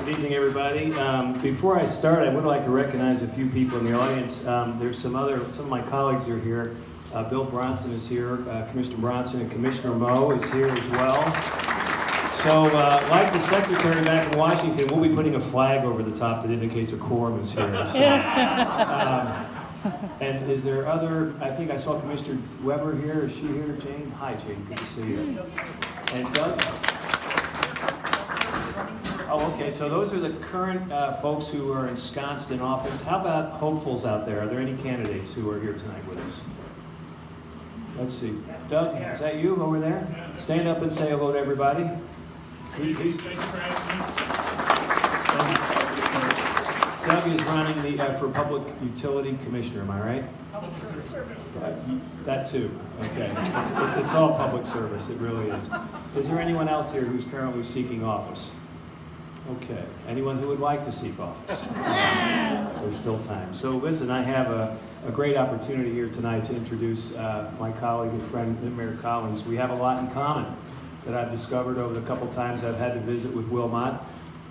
Good evening, everybody. Before I start, I would like to recognize a few people in the audience. There's some of my colleagues are here. Bill Bronson is here, Commissioner Bronson, and Commissioner Moe is here as well. So, like the secretary back in Washington, we'll be putting a flag over the top that indicates a quorum is here. So, and is there other, I think I saw Commissioner Weber here. Is she here, Jane? Hi, Jane. Good to see you. And Doug? Oh, okay. So those are the current folks who are ensconced in office. How about hopefuls out there? Are there any candidates who are here tonight with us? Let's see. Doug, is that you over there? Stand up and say hello to everybody. Doug is running for Public Utility Commissioner, am I right? Public service. That too, okay. It's all public service, it really is. Is there anyone else here who's currently seeking office? Okay. Anyone who would like to seek office? There's still time. So listen, I have a great opportunity here tonight to introduce my colleague and friend, Mayor Collins. We have a lot in common that I've discovered over the couple times I've had to visit with Wilmot.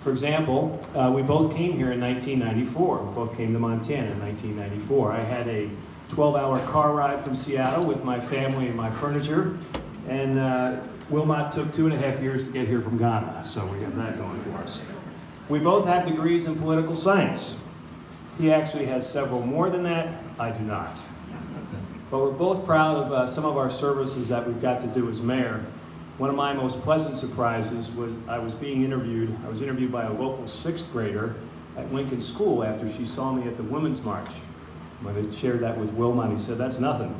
For example, we both came here in 1994. We both came to Montana in 1994. I had a 12-hour car ride from Seattle with my family and my furniture, and Wilmot took 2.5 years to get here from Ghana, so we have that going for us. We both have degrees in political science. He actually has several more than that. I do not. But we're both proud of some of our services that we've got to do as mayor. One of my most pleasant surprises was I was interviewed by a local 6th grader at Lincoln School after she saw me at the Women's March. When I shared that with Wilmot, he said, "That's nothing.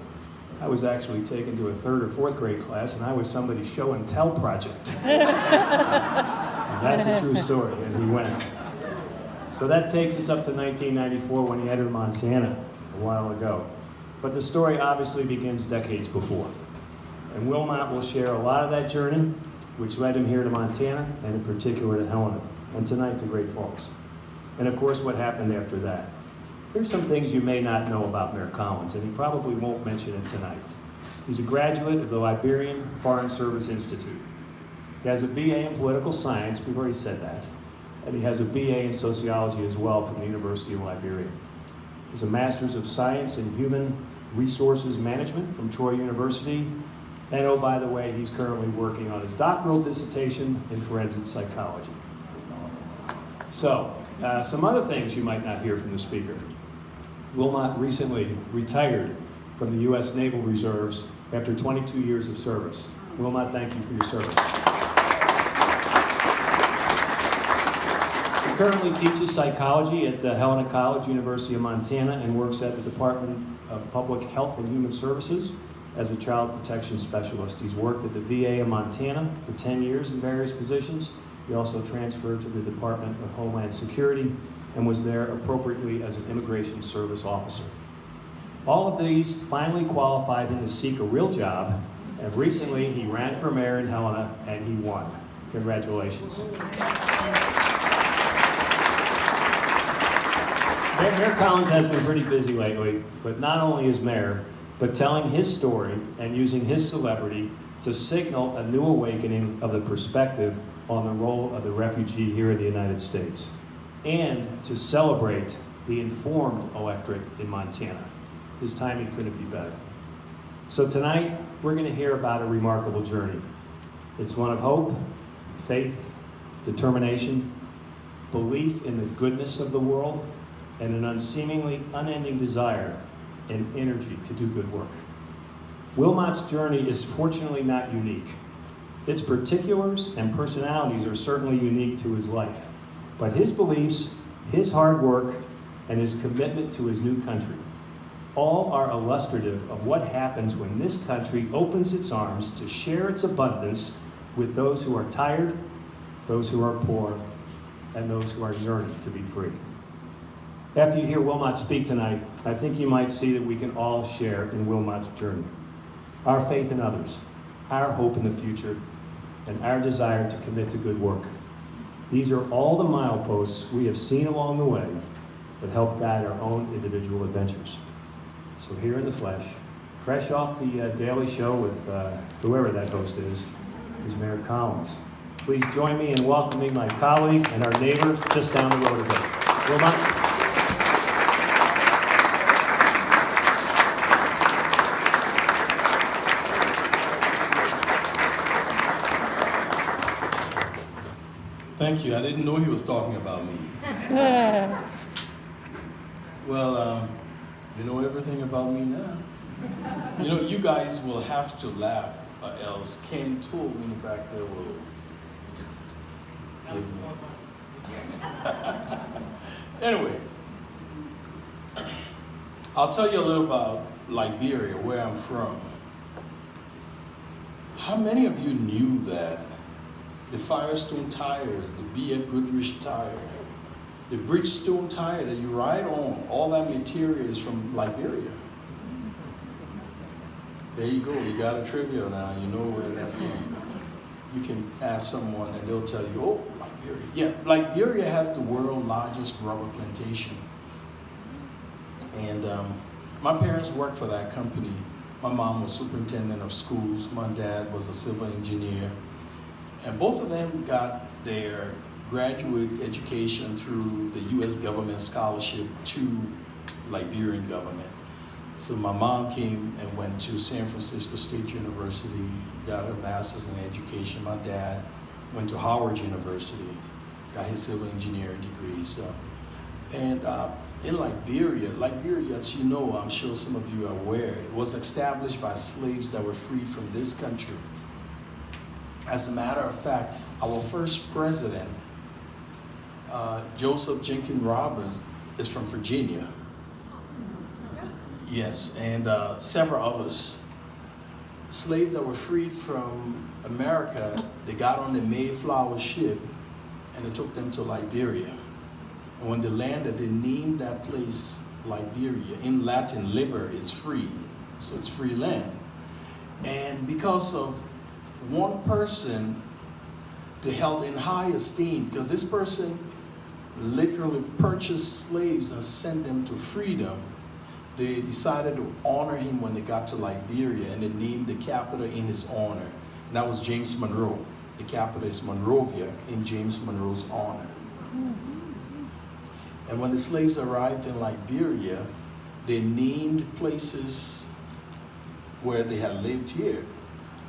I was actually taken to a 3rd or 4th grade class, and I was somebody's show and tell project." And that's a true story, and he went. So that takes us up to 1994 when he entered Montana a while ago. But the story obviously begins decades before. And Wilmot will share a lot of that journey, which led him here to Montana, and in particular to Helena, and tonight to Great Falls. And of course, what happened after that. Here's some things you may not know about Mayor Collins, and he probably won't mention it tonight. He's a graduate of the Liberian Foreign Service Institute. He has a BA in political science, we've already said that, and he has a BA in sociology as well from the University of Liberia. He has a Master's of Science in Human Resources Management from Troy University, and oh, by the way, he's currently working on his doctoral dissertation in forensic psychology. So, some other things you might not hear from the speaker. Wilmot recently retired from the U.S. Naval Reserves after 22 years of service. Wilmot, thank you for your service. He currently teaches psychology at Helena College, University of Montana, and works at the Department of Public Health and Human Services as a child protection specialist. He's worked at the VA of Montana for 10 years in various positions. He also transferred to the Department of Homeland Security and was there appropriately as an immigration service officer. All of these finally qualified him to seek a real job, and recently he ran for mayor in Helena and he won. Congratulations. Mayor Collins has been pretty busy lately, but not only as mayor, but telling his story and using his celebrity to signal a new awakening of the perspective on the role of the refugee here in the United States, and to celebrate the informed electorate in Montana. His timing couldn't be better. So tonight, we're going to hear about a remarkable journey. It's one of hope, faith, determination, belief in the goodness of the world, and an unseemingly unending desire and energy to do good work. Wilmot's journey is fortunately not unique. Its particulars and personalities are certainly unique to his life, but his beliefs, his hard work, and his commitment to his new country all are illustrative of what happens when this country opens its arms to share its abundance with those who are tired, those who are poor, and those who are yearning to be free. After you hear Wilmot speak tonight, I think you might see that we can all share in Wilmot's journey. Our faith in others, our hope in the future, and our desire to commit to good work. These are all the mileposts we have seen along the way that help guide our own individual adventures. So here in the flesh, fresh off the Daily Show with whoever that host is Mayor Collins. Please join me in welcoming my colleague and our neighbor just down the road a bit. Wilmot? Thank you. I didn't know he was talking about me. Well, you know everything about me now. You know, you guys will have to laugh, or else Ken told me back there will give me. Anyway, I'll tell you a little about Liberia, where I'm from. How many of you knew that the Firestone tires, the B.F. Goodrich tire, the Bridgestone tire that you ride on, all that material is from Liberia? There you go, you got a trivia now, you know where that's from. You can ask someone and they'll tell you, oh, Liberia. Yeah, Liberia has the world's largest rubber plantation. And my parents worked for that company. My mom was superintendent of schools, my dad was a civil engineer. And both of them got their graduate education through the U.S. government scholarship to Liberian government. So my mom came and went to San Francisco State University, got her master's in education. My dad went to Howard University, got his civil engineering degree. So, and in Liberia, as you know, I'm sure some of you are aware, it was established by slaves that were freed from this country. As a matter of fact, our first president, Joseph Jenkins Roberts, is from Virginia. Yes, and several others. Slaves that were freed from America, they got on the Mayflower ship and they took them to Liberia. And when they landed, they named that place Liberia. In Latin, liber is free, so it's free land. And because of one person, they held in high esteem, because this person literally purchased slaves and sent them to freedom. They decided to honor him when they got to Liberia, and they named the capital in his honor. And that was James Monroe. The capital is Monrovia, in James Monroe's honor. And when the slaves arrived in Liberia, they named places where they had lived here.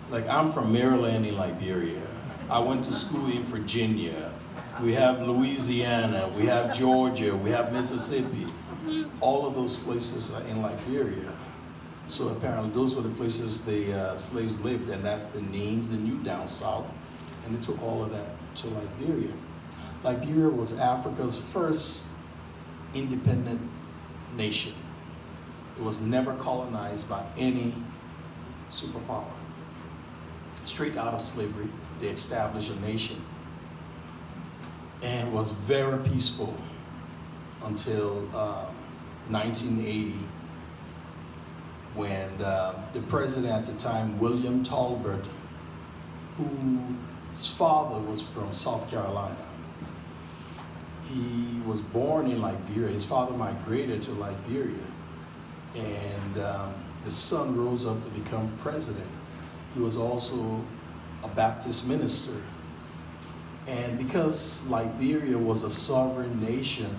Like, I'm from Maryland in Liberia. I went to school in Virginia. We have Louisiana, we have Georgia, we have Mississippi. All of those places are in Liberia. So apparently those were the places the slaves lived, and that's the names they knew down south. And they took all of that to Liberia. Liberia was Africa's first independent nation. It was never colonized by any superpower. Straight out of slavery, they established a nation. And was very peaceful until 1980, when the president at the time, William Talbot, whose father was from South Carolina. He was born in Liberia. His father migrated to Liberia. And the son rose up to become president. He was also a Baptist minister. And because Liberia was a sovereign nation,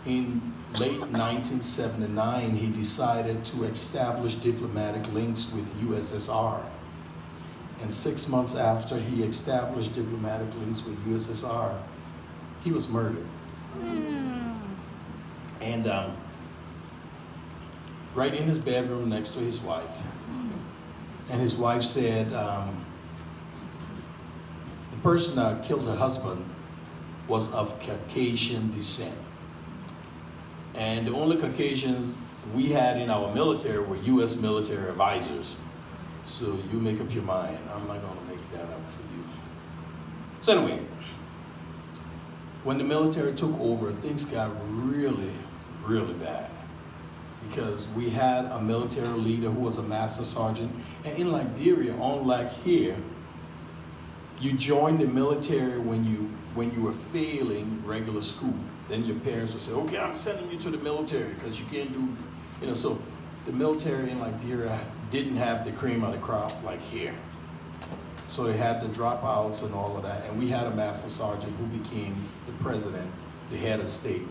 in late 1979, he decided to establish diplomatic links with USSR. And 6 months after he established diplomatic links with USSR, he was murdered. And right in his bedroom next to his wife. And his wife said, the person that killed her husband was of Caucasian descent. And the only Caucasians we had in our military were U.S. military advisors. So you make up your mind. I'm not going to make that up for you. So anyway, when the military took over, things got really, really bad. Because we had a military leader who was a master sergeant. And in Liberia, unlike here, you joined the military when you were failing regular school. Then your parents would say, okay, I'm sending you to the military because you can't do, so the military in Liberia didn't have the cream of the crop like here. So they had the dropouts and all of that. And we had a master sergeant who became the president, the head of state.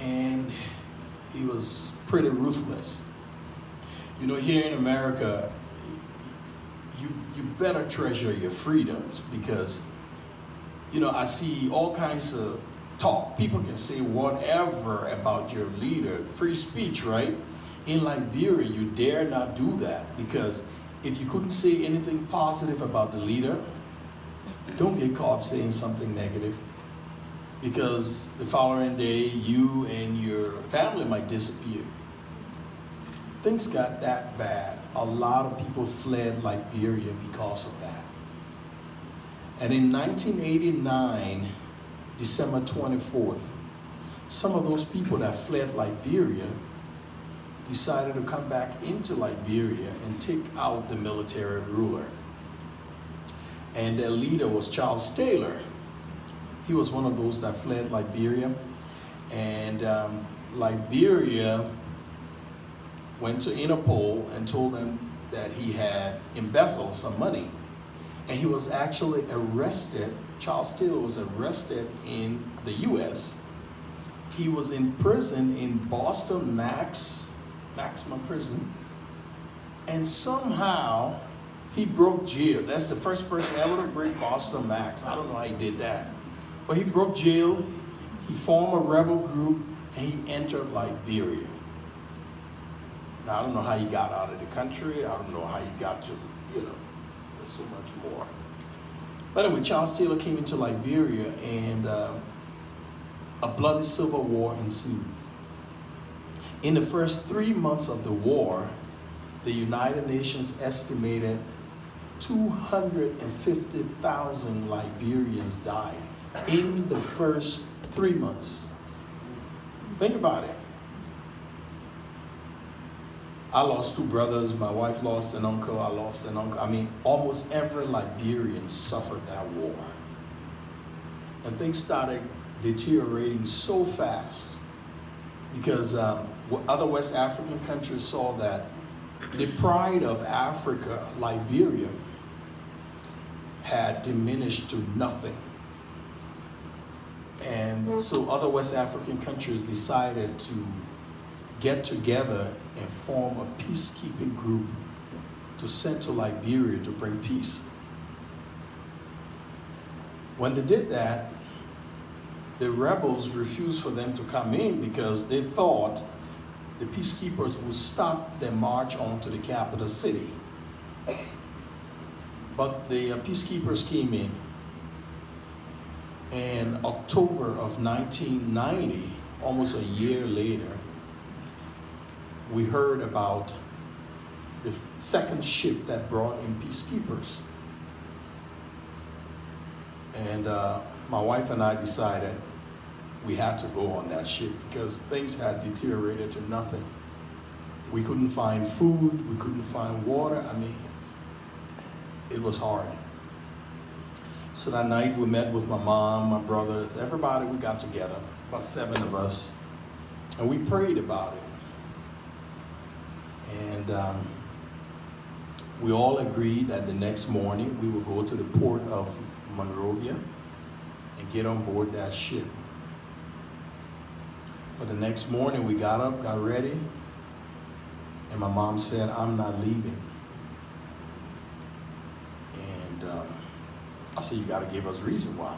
And he was pretty ruthless. You know, here in America, you better treasure your freedoms because, you know, I see all kinds of talk. People can say whatever about your leader, free speech, right? In Liberia, you dare not do that because if you couldn't say anything positive about the leader, don't get caught saying something negative because the following day you and your family might disappear. Things got that bad. A lot of people fled Liberia because of that. And in 1989, December 24th, some of those people that fled Liberia decided to come back into Liberia and take out the military ruler. And their leader was Charles Taylor. He was one of those that fled Liberia. And Liberia went to Interpol and told them that he had embezzled some money. And he was actually arrested. Charles Taylor was arrested in the US. He was in prison in Boston maximum prison. And somehow he broke jail. That's the first person ever to break Boston Max. I don't know how he did that. But he broke jail, he formed a rebel group, and he entered Liberia. Now, I don't know how he got out of the country. I don't know how he got to, you know, there's so much more. But anyway, Charles Taylor came into Liberia and a bloody civil war ensued. In the first 3 months of the war, the United Nations estimated 250,000 Liberians died in the first 3 months. Think about it. I lost 2 brothers, my wife lost an uncle, I lost an uncle. I mean, almost every Liberian suffered that war. And things started deteriorating so fast because other West African countries saw that the pride of Africa, Liberia, had diminished to nothing. And so other West African countries decided to get together and form a peacekeeping group to send to Liberia to bring peace. When they did that, the rebels refused for them to come in because they thought the peacekeepers would stop their march on to the capital city. But the peacekeepers came in. And October of 1990, almost a year later, we heard about the second ship that brought in peacekeepers. And my wife and I decided we had to go on that ship because things had deteriorated to nothing. We couldn't find food, we couldn't find water. I mean, it was hard. So that night we met with my mom, my brothers, everybody. We got together, about 7 of us, and we prayed about it. And we all agreed that the next morning we would go to the port of Monrovia and get on board that ship. But the next morning we got up, got ready, and my mom said, "I'm not leaving." And I said, "You got to give us a reason why."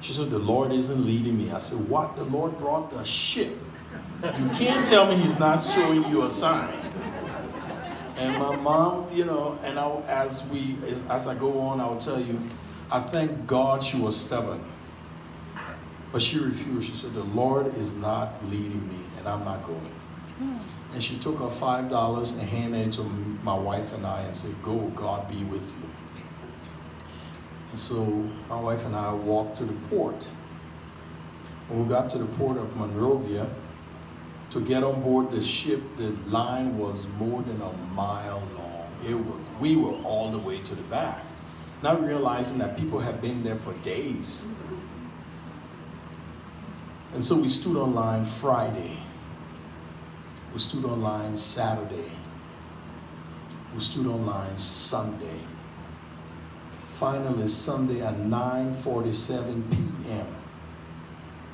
She said, "The Lord isn't leading me." I said, "What? The Lord brought the ship. You can't tell me he's not showing you a sign." And my mom, you know, and as I go on, I'll tell you, I thank God she was stubborn. But she refused. She said, "The Lord is not leading me, and I'm not going." And she took her $5 and handed it to my wife and I and said, "Go, God be with you." And so my wife and I walked to the port. When we got to the port of Monrovia, to get on board the ship, the line was more than a mile long. We were all the way to the back, not realizing that people had been there for days. And so we stood on line Friday. We stood on line Saturday. We stood on line Sunday. Finally, Sunday at 9:47 p.m.,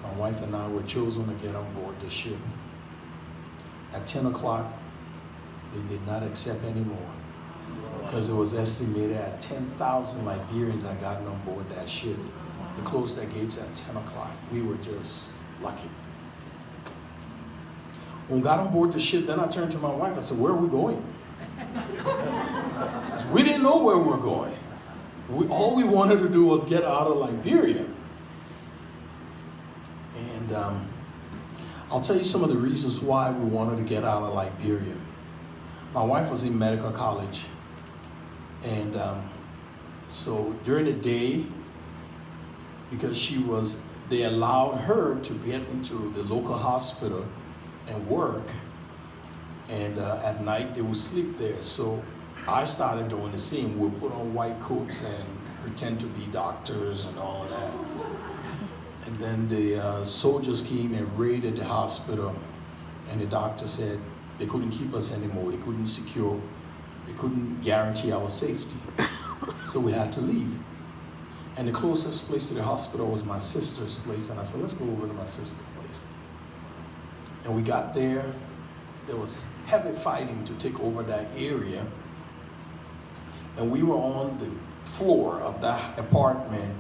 my wife and I were chosen to get on board the ship. At 10 o'clock, they did not accept anymore because it was estimated at 10,000 Liberians had gotten on board that ship. They closed their gates at 10 o'clock. We were just lucky. When we got on board the ship, then I turned to my wife. I said, "Where are we going?" We didn't know where we were going. All we wanted to do was get out of Liberia. And I'll tell you some of the reasons why we wanted to get out of Liberia. My wife was in medical college. And so during the day, because they allowed her to get into the local hospital and work. And at night, they would sleep there. So I started doing the same. We'll put on white coats and pretend to be doctors and all of that. And then the soldiers came and raided the hospital. And the doctor said they couldn't keep us anymore. They couldn't guarantee our safety. So we had to leave. And the closest place to the hospital was my sister's place. And I said, "Let's go over to my sister's place." And we got there. There was heavy fighting to take over that area. And we were on the floor of that apartment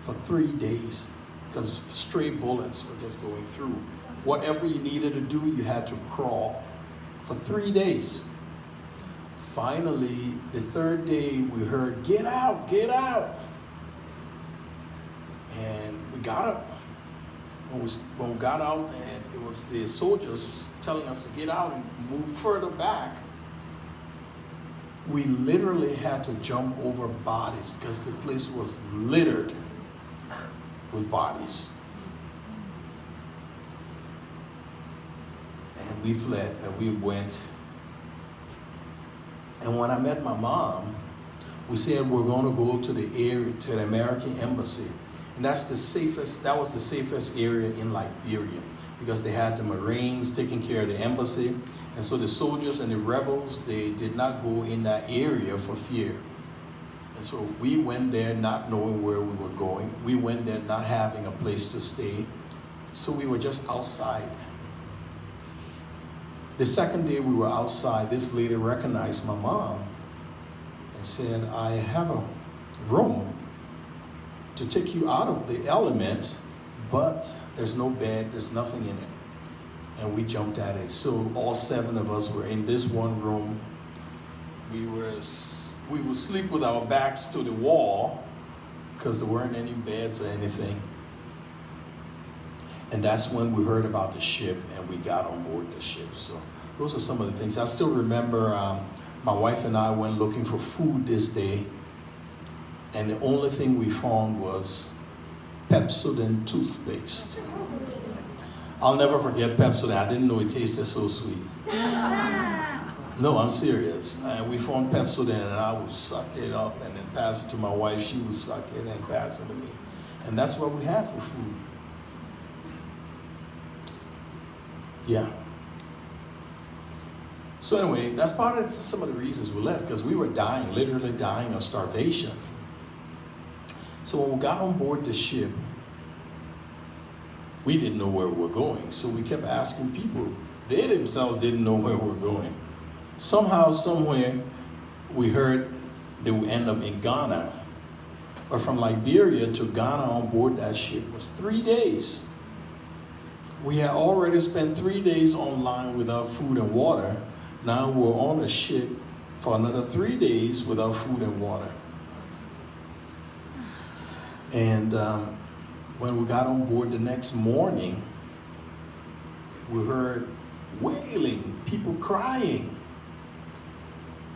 for 3 days because stray bullets were just going through. Whatever you needed to do, you had to crawl for 3 days. Finally, the third day, we heard, "Get out, get out." And we got up. When we got out, and it was the soldiers telling us to get out and move further back, we literally had to jump over bodies because the place was littered with bodies. And we fled and we went. And when I met my mom, we said we're going to go to the area, to the American embassy. And that was the safest area in Liberia because they had the Marines taking care of the embassy. And so the soldiers and the rebels, they did not go in that area for fear. And so we went there not knowing where we were going. We went there not having a place to stay. So we were just outside. The second day we were outside, this lady recognized my mom and said, "I have a room to take you out of the element, but there's no bed, there's nothing in it." And we jumped at it. So all 7 of us were in this one room. We would sleep with our backs to the wall because there weren't any beds or anything. And that's when we heard about the ship and we got on board the ship. So those are some of the things. I still remember my wife and I went looking for food this day. And the only thing we found was Pepsodent toothpaste. I'll never forget Pepsodent. I didn't know it tasted so sweet. No, I'm serious. We found Pepsodent and I would suck it up and then pass it to my wife. She would suck it and pass it to me. And that's what we had for food. Yeah. So anyway, that's part of some of the reasons we left, because we were dying, literally dying of starvation. So when we got on board the ship, we didn't know where we were going. So we kept asking people. They themselves didn't know where we were going. Somehow, somewhere, we heard they would end up in Ghana. But from Liberia to Ghana on board that ship was 3 days. We had already spent 3 days on land without food and water. Now we're on a ship for another 3 days without food and water. And when we got on board the next morning, we heard wailing, people crying.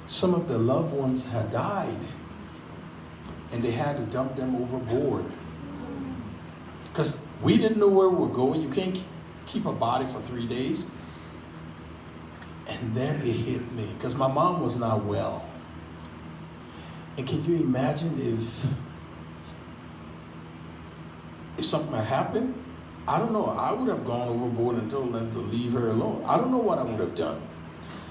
Some of their loved ones had died, and they had to dump them overboard. Because we didn't know where we were going. You can't keep a body for 3 days. And then it hit me, because my mom was not well. And can you imagine if something had happened? I don't know. I would have gone overboard and told them to leave her alone. I don't know what I would have done.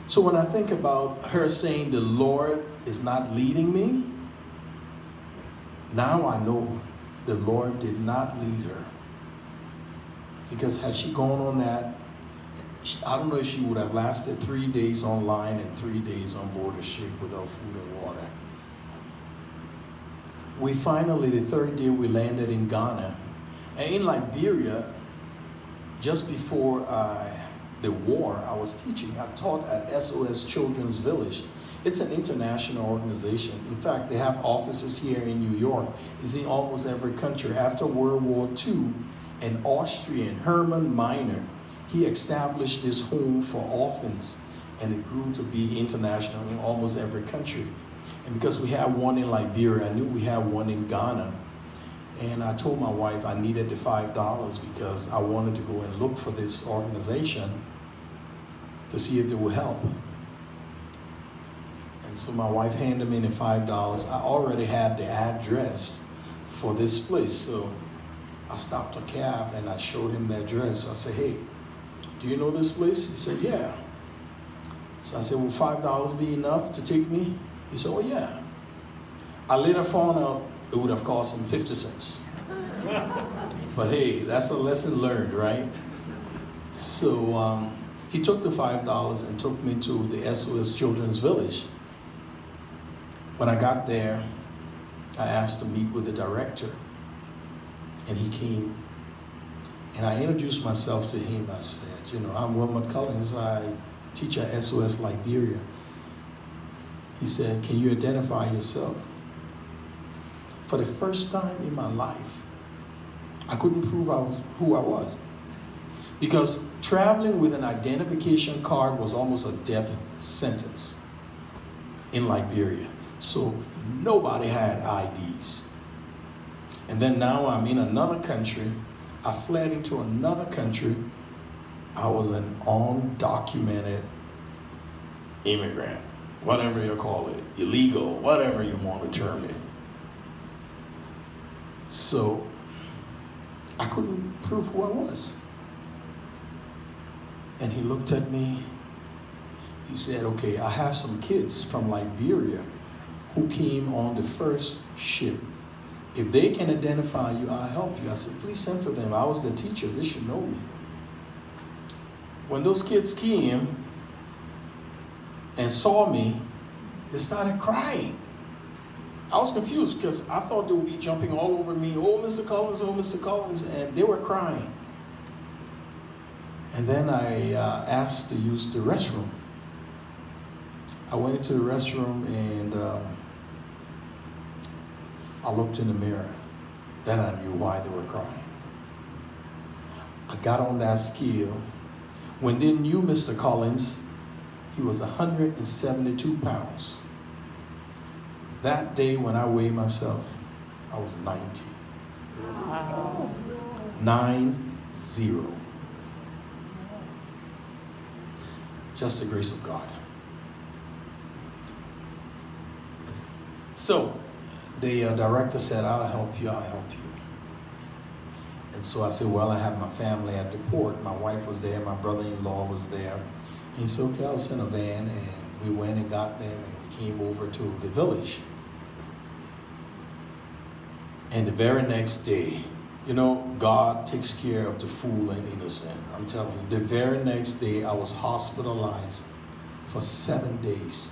So when I think about her saying the Lord is not leading me, Now I know the Lord did not lead her. Because had she gone on that, I don't know if she would have lasted 3 days online and 3 days on board a ship without food and water. We finally, the third day, we landed in Ghana. And in Liberia, just before the war, I was teaching. I taught at SOS Children's Village. It's an international organization. In fact, they have offices here in New York. It's in almost every country. After World War II, an Austrian, Hermann Miner, he established this home for orphans, and it grew to be international in almost every country. And because we had one in Liberia, I knew we had one in Ghana. And I told my wife I needed the $5 because I wanted to go and look for this organization to see if they would help. And so my wife handed me the $5. I already had the address for this place. So I stopped a cab and I showed him the address. I said, hey, do you know this place? He said, yeah. So I said, will $5 be enough to take me? He said, oh yeah. I later found out it would have cost him 50 cents. But hey, that's a lesson learned, right? So he took the $5 and took me to the SOS Children's Village. When I got there, I asked to meet with the director, and he came. And I introduced myself to him. I said, you know, I'm Wilmot Collins. I teach at SOS Liberia. He said, can you identify yourself? For the first time in my life, I couldn't prove who I was. Because traveling with an identification card was almost a death sentence in Liberia. So nobody had IDs. And then now I'm in another country. I fled into another country. I was an undocumented immigrant, whatever you call it, illegal, whatever you want to term it. So I couldn't prove who I was. And he looked at me. He said, okay, I have some kids from Liberia who came on the first ship. If they can identify you, I'll help you. I said, please send for them. I was the teacher. They should know me. When those kids came and saw me, they started crying. I was confused because I thought they would be jumping all over me. Oh, Mr. Collins, oh, Mr. Collins. And they were crying. And then I asked to use the restroom. I went into the restroom and I looked in the mirror. Then I knew why they were crying. I got on that scale. When they knew Mr. Collins, he was 172 pounds. That day when I weighed myself, I was 90. Wow. 90. Just the grace of God. So the director said, I'll help you, I'll help you. And so I said, well, I have my family at the port. My wife was there, my brother-in-law was there. And he said, okay, I'll send a van. And we went and got them and we came over to the village. And the very next day, you know, God takes care of the fool and innocent. I'm telling you, the very next day I was hospitalized for 7 days.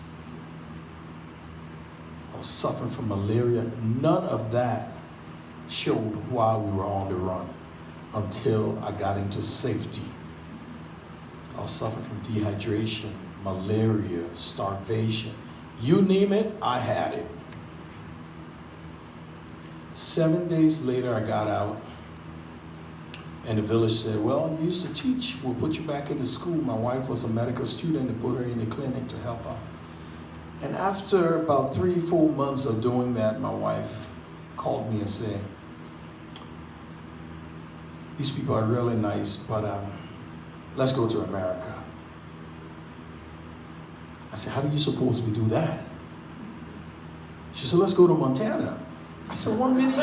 I was suffering from malaria. None of that showed while we were on the run until I got into safety. I was suffering from dehydration, malaria, starvation. You name it, I had it. 7 days later, I got out, and the village said, well, you used to teach. We'll put you back into school. My wife was a medical student and put her in the clinic to help out. And after about 3-4 months of doing that, my wife called me and said, these people are really nice, but let's go to America. I said, how do you suppose we do that? She said, let's go to Montana. I said, one minute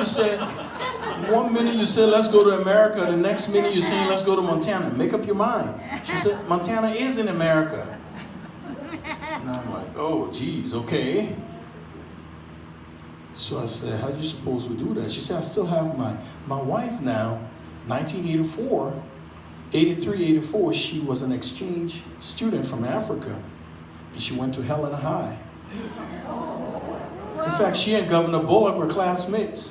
you said, let's go to America. The next minute you're saying, let's go to Montana. Make up your mind. She said, Montana is in America. And I'm like, oh, geez, okay. So I said, how do you suppose we do that? She said, I still have my wife now, 1984, 83, 84, she was an exchange student from Africa. And she went to Helena High. In fact, she and Governor Bullock were classmates.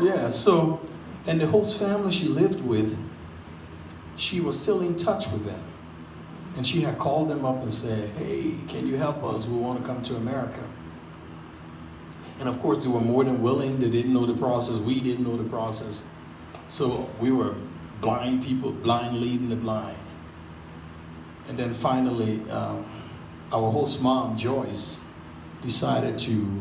Yeah, so, and the host family she lived with, she was still in touch with them. And she had called them up and said, hey, can you help us? We want to come to America. And of course, they were more than willing. They didn't know the process. We didn't know the process. So we were blind people, blind leading the blind. And then finally, our host mom, Joyce, decided to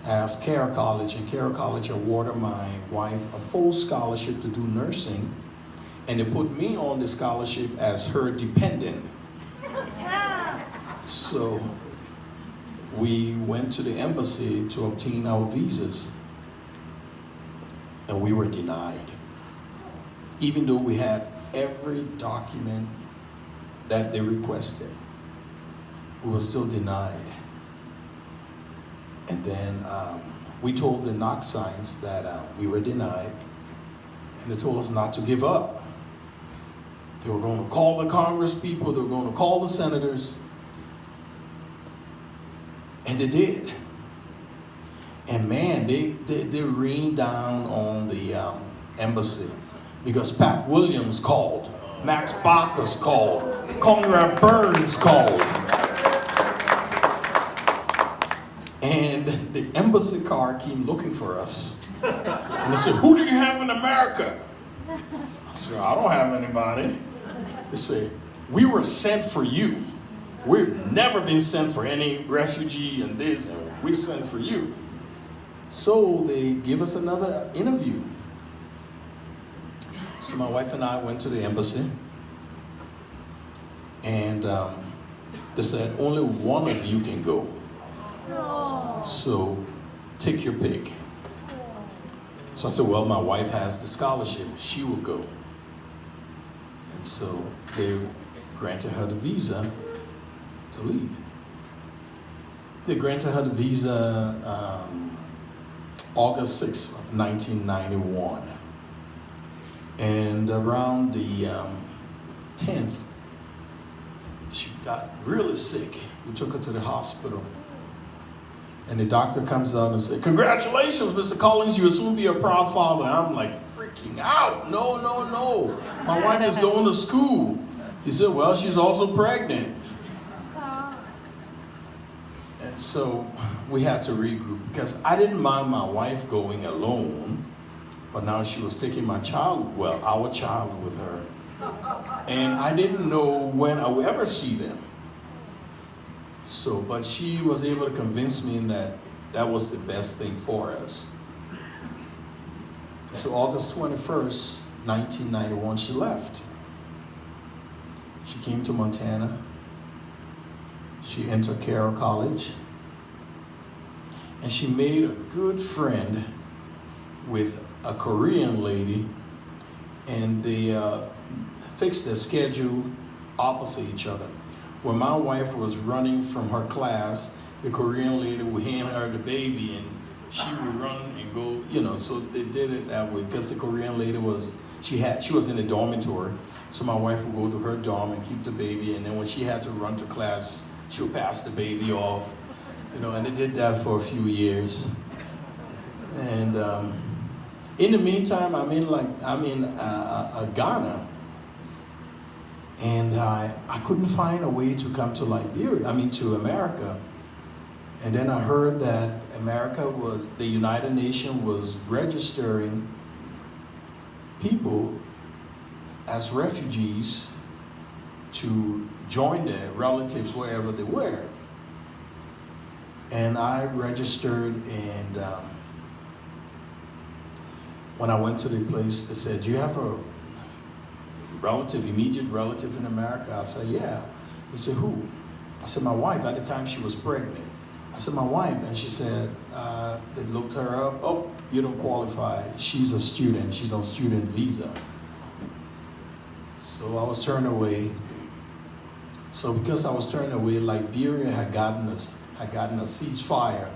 ask Care College, and Care College awarded my wife a full scholarship to do nursing, and they put me on the scholarship as her dependent. So we went to the embassy to obtain our visas, and we were denied. Even though we had every document that they requested, we were still denied. And then we told the knock signs that we were denied, and they told us not to give up. They were going to call the Congress people, they were going to call the senators, and they did. And man, they rained down on the embassy, because Pat Williams called, Max Baucus called, Conrad Burns called. And the embassy car came looking for us. And they said, who do you have in America? I said, I don't have anybody. They said, we were sent for you. We've never been sent for any refugee and this, and we sent for you. So they give us another interview. So my wife and I went to the embassy, and they said, only one of you can go. So take your pick. So I said, well, my wife has the scholarship. She will go. And so they granted her the visa to leave. They granted her the visa August 6th of 1991. And around the 10th, she got really sick. We took her to the hospital. And the doctor comes out and says, congratulations, Mr. Collins, you will soon be a proud father. I'm like freaking out. No, no, no. My wife is going to school. He said, well, she's also pregnant. And so we had to regroup, because I didn't mind my wife going alone, but now she was taking my child, well, our child with her. And I didn't know when I would ever see them. So, but she was able to convince me that that was the best thing for us. So August 21st, 1991, she left. She came to Montana. She entered Care College. And she made a good friend with a Korean lady, and they fixed their schedule opposite each other. When my wife was running from her class, the Korean lady would hand her the baby, and she would run and go, you know, so they did it that way, because the Korean lady she was in a dormitory, so my wife would go to her dorm and keep the baby, and then when she had to run to class, she would pass the baby off, you know, and they did that for a few years. And in the meantime, I'm in Ghana. And I couldn't find a way to come to to America. And then I heard that the United Nations was registering people as refugees to join their relatives wherever they were. And I registered, and when I went to the place, they said, do you have a immediate relative in America? I said, yeah. They said, who? I said, my wife. At the time, she was pregnant. I said, my wife. And she said, they looked her up. Oh, you don't qualify. She's a student. She's on student visa. So I was turned away. So because I was turned away, Liberia had gotten us had gotten a ceasefire.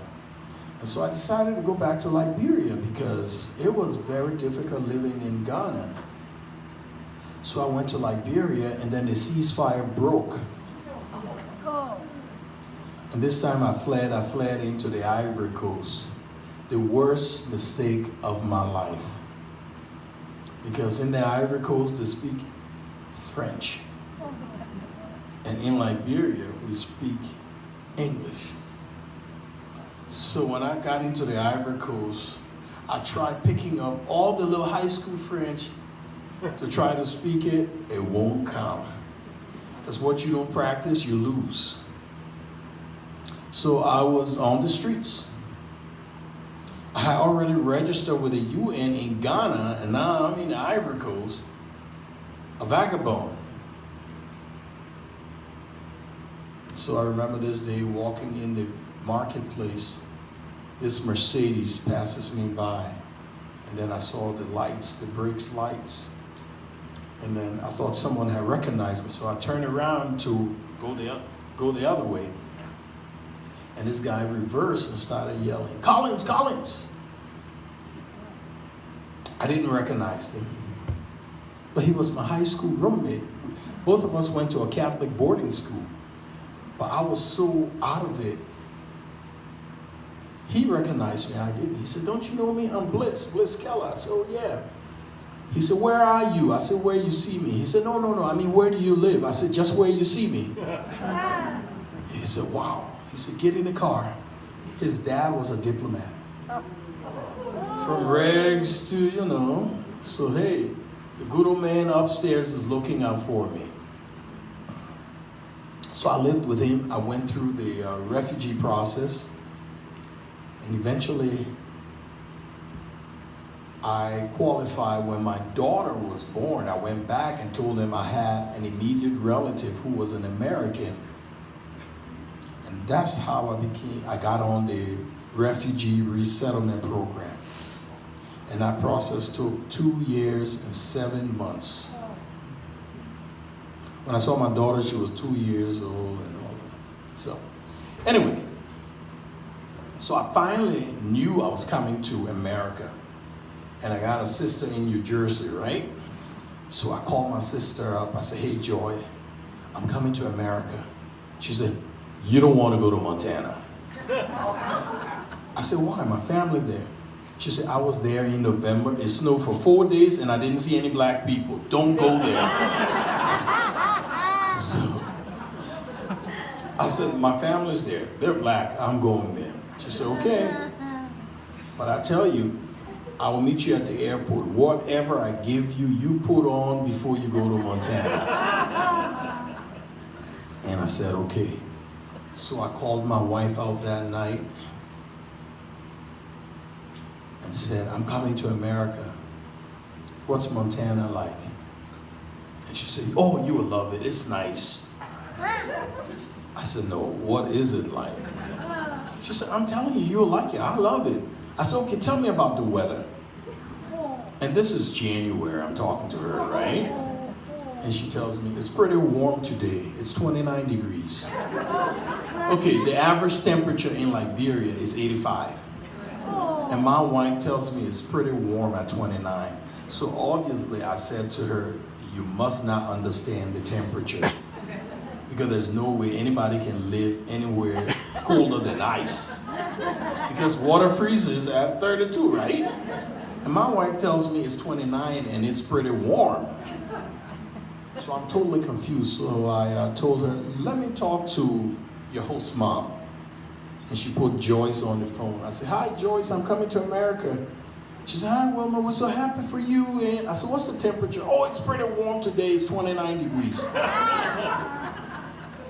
And so I decided to go back to Liberia because it was very difficult living in Ghana. So I went to Liberia, and then the ceasefire broke. And this time I fled into the Ivory Coast. The worst mistake of my life. Because in the Ivory Coast, they speak French. And in Liberia, we speak English. So when I got into the Ivory Coast, I tried picking up all the little high school French to try to speak it. It won't come. Because what you don't practice, you lose. So I was on the streets. I already registered with the UN in Ghana, and now I'm in the Ivory Coast, a vagabond. So I remember this day walking in the marketplace. This Mercedes passes me by, and then I saw the lights, the brakes lights, and then I thought someone had recognized me, so I turned around to go the other way. And this guy reversed and started yelling, "Collins, Collins!" I didn't recognize him, but he was my high school roommate. Both of us went to a Catholic boarding school, but I was so out of it. He recognized me, I didn't. He said, "Don't you know me? I'm Bliss Keller." I said, "Oh yeah." He said, "Where are you?" I said, "Where you see me." He said, No, I mean, where do you live?" I said, "Just where you see me." He said, "Wow." He said, "Get in the car." His dad was a diplomat. From regs to, So, hey, the good old man upstairs is looking out for me. So I lived with him. I went through the refugee process. And eventually, I qualified. When my daughter was born, I went back and told them I had an immediate relative who was an American. And that's how I got on the refugee resettlement program. And that process took 2 years and 7 months. When I saw my daughter, she was 2 years old and all that. So, anyway, so I finally knew I was coming to America. And I got a sister in New Jersey, right? So I called my sister up. I said, "Hey, Joy, I'm coming to America." She said, "You don't want to go to Montana." I said, "Why? My family there." She said, "I was there in November. It snowed for 4 days and I didn't see any black people. Don't go there." So I said, "My family's there. They're black. I'm going there." She said, "Okay. But I tell you, I will meet you at the airport. Whatever I give you, you put on before you go to Montana." And I said, "Okay." So I called my wife out that night and said, "I'm coming to America. What's Montana like?" And she said, "Oh, you will love it. It's nice." I said, "No, what is it like?" She said, "I'm telling you, you'll like it. I love it." I said, "Okay, tell me about the weather." And this is January, I'm talking to her, right? And she tells me, "It's pretty warm today. It's 29 degrees. Okay, the average temperature in Liberia is 85. And my wife tells me it's pretty warm at 29. So obviously I said to her, "You must not understand the temperature. Because there's no way anybody can live anywhere colder than ice. Because water freezes at 32, right?" And my wife tells me it's 29 and it's pretty warm. So I'm totally confused. So I told her, "Let me talk to your host mom." And she put Joyce on the phone. I said, "Hi, Joyce, I'm coming to America." She said, "Hi, Wilma, we're so happy for you." And I said, "What's the temperature?" "Oh, it's pretty warm today. It's 29 degrees.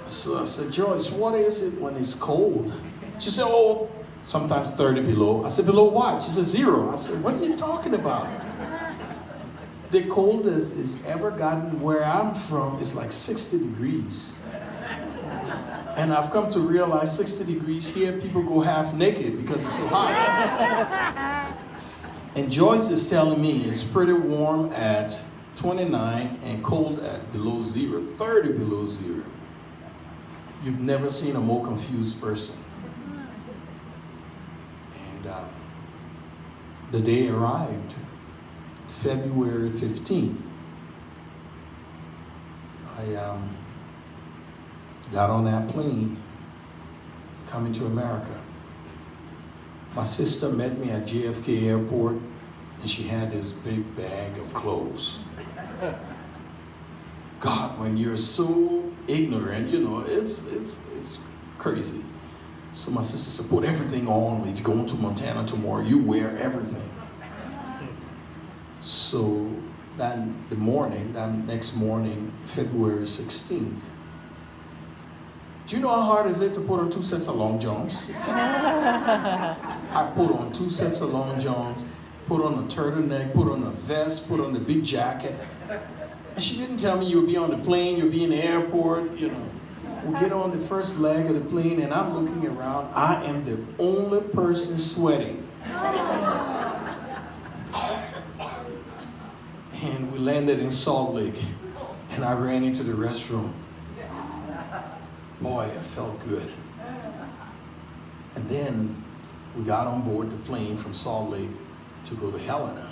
So I said, "Joyce, what is it when it's cold?" She said, "Oh, sometimes 30 below." I said, "Below what?" She said, 0. I said, "What are you talking about?" The coldest it's ever gotten where I'm from is like 60 degrees. And I've come to realize 60 degrees here, people go half naked because it's so hot. And Joyce is telling me it's pretty warm at 29 and cold at below 0, 30 below 0. You've never seen a more confused person. And the day arrived, February 15th. I got on that plane coming to America. My sister met me at JFK Airport, and she had this big bag of clothes. God, when you're so ignorant, you know, it's crazy. So my sister said, put everything on. If you go into Montana tomorrow, you wear everything. So that next morning, February 16th, do you know how hard is it to put on 2 sets of long johns? I put on 2 sets of long johns, put on a turtleneck, put on a vest, put on the big jacket. And she didn't tell me you'll be on the plane, you'll be in the airport, you know. We get on the first leg of the plane and I'm looking around. I am the only person sweating. And we landed in Salt Lake and I ran into the restroom. Boy, it felt good. And then we got on board the plane from Salt Lake to go to Helena.